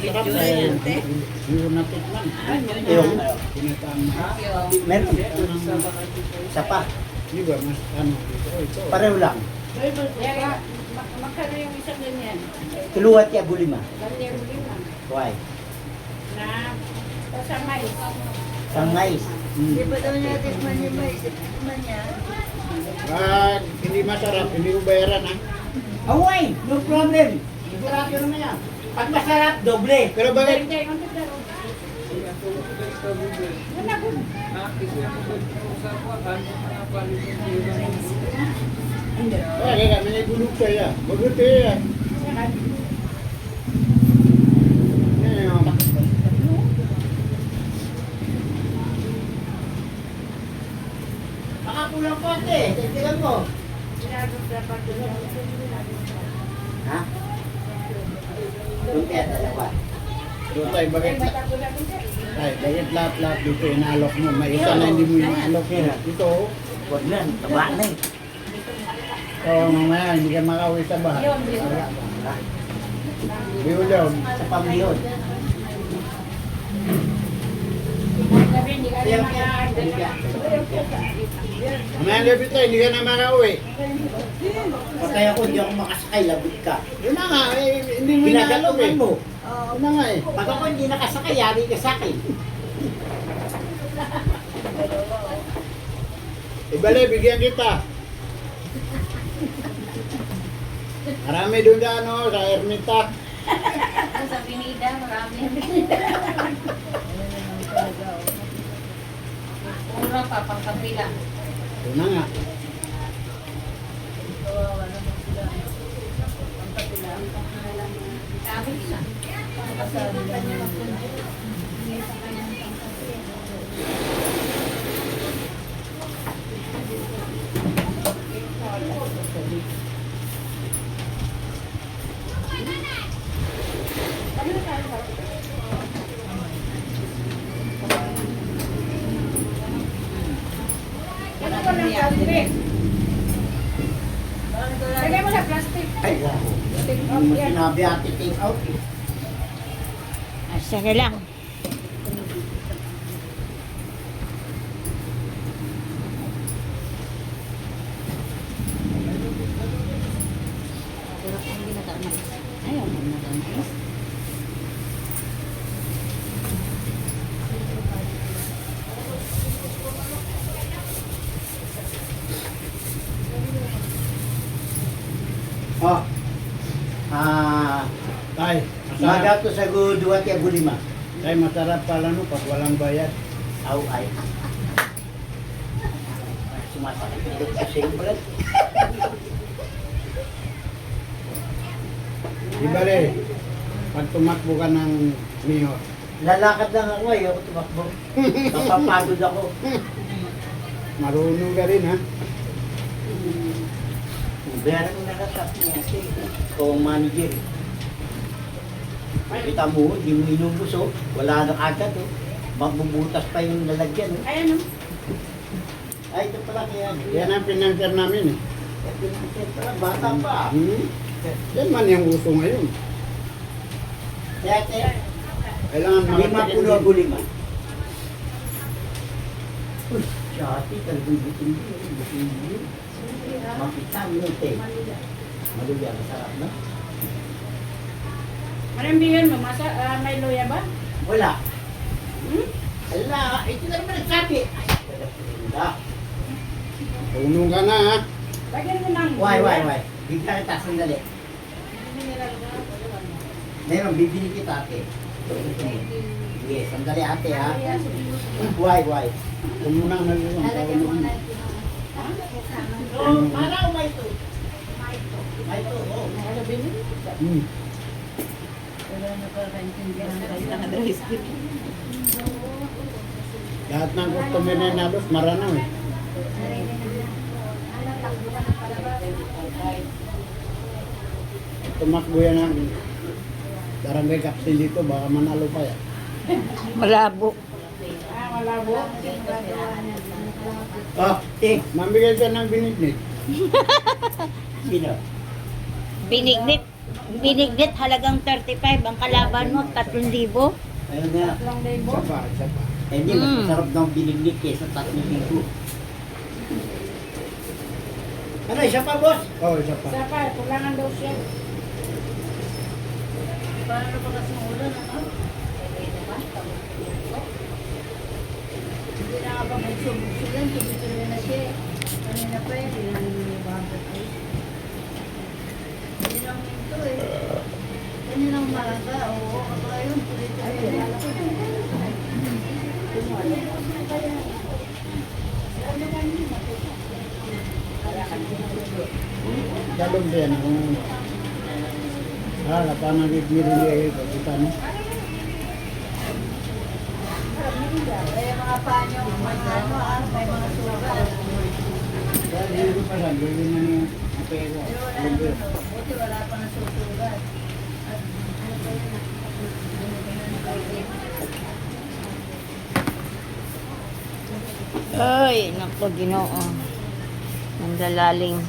Sarap na yun. Hindi ko natikman. Yung, Pinatama. meron. Isa pa. Di ba, mas ano dito. Ito. Pareho lang. Magkano yung isang ganyan? Tuluwat ya bulima. Ganyan mo lang. Why? Na pasamay. Sangais. Di ba daw niya tikman niya ba? Tikman niya. Pag hindi masarap, hindi ko bayaran ha. Away, no problem. Sigurado naman yan. Pag masarap, doble. Pero bakit? Hindi, ang tindaro. Yan ako. Kaya kami na ibulog saya. Maguti yan. Ngayon. Makakulang konti. Tignan mo. Ha? Doon kaya dalawa. Pero tayo, bakit? Ay, bakit lahat-lahat dito inaalok mo? May isa na hindi mo inaalok mo. Ito, Huwag na, taba na eh. mamaya hindi ka makauwi sa bahay. Wala ba? Ha? Biyo daw. Sa pamilyon. Sabi, hindi ka Kaya naman Mamaya gabi tayo, hindi ka na makauwi. Patay ako, hindi ako makasakay, labot ka. Yun na nga, hindi mo inaalok eh. Ginagaluhan mo. Yun na nga eh. Pag ako hindi nakasakay, yari ka sa akin. Ibalik, bigyan kita. Marami doon sa ano, sa Ermita. Sa Pinida, marami. Mura pa, pangkapila. Yun na nga. Sabi nila. Ano ko ng plastic? Lagay mo na plastic. Ay, wow. Take Hindi off mo yan. sinabi ate, take out eh. Sige lang. Ayaw mo na tamis. Oh. Ah, Tay, masarap. magato sa duwat ya bulima. Tay, masarap pala no, pag walang bayad. Aw ay. Sumasakit ulit sa siyempre. Di ba rin, pag tumakbo ka ng mayor, Lalakad lang ako, ayoko tumakbo. Napapagod ako. marunong ka rin ha. Bayaran ko nakatap niya. O manager. Kita mo, hindi mo inubos oh. Wala na agad oh. Mabubutas pa yung lalagyan oh. Ayan o. Ay, ito pala kaya. Yan ang pinansyar namin eh. Ito pala, bata pa. Yan man yung uso ngayon. Kaya, Kailangan lima makatikin pulo din. ako lima. Uy, syati, talagang buting-buting. Makita mo yung te. Maluya, masarap na. Marambihan mo, may luya ba? Wala. Hmm? Ala, ito na naman nagsabi. Ay, wala. Unong ka na ha. Lagyan mo ng Why? Bigla kita, sandali. Meron, bibili kita ate. Yes, sandali ate ha. Why? Kung muna na yun. Lalagyan mo na. Oh, para o may ito? May ito, oh. Wala na pa kaintindihan kahit naka-dry skin. Lahat ng customer na nalos, maranaw eh. Tumakbo yan ang barangay kapsil dito, baka manalo pa yan. malabo. Malabo. Oh, Mamigay ka ng binignit. sino? Binignit. Binignit halagang 35. Ang kalaban mo, 3,000. Ayun nga. 3,000. Isa pa, isa pa. Eh di, mas masarap daw biniglit kesa 3,000. Ano, isa pa, boss? Oh, isa pa. Isa pa, kulangan daw siya. Paano pa kasi ang ulan, ano? Hindi na nga pa may sumusulan, tuloy-tuloy na siya. Kanina pa yun, hindi namin nilibabot eh. Hindi lang ito eh. Kaninang umaga, oo, kaya yun, tuloy-tuloy na. Dalog din. Lapangan nagmili kita no. Kaya mga panyo, may ano may mga sugat. Dahil pa lang, gawin na niya ang pera. Pero wala naman, no. Buti wala pa nasusugat. At ano ba yun? Ay, naku, Ginoo. Ang lalalim.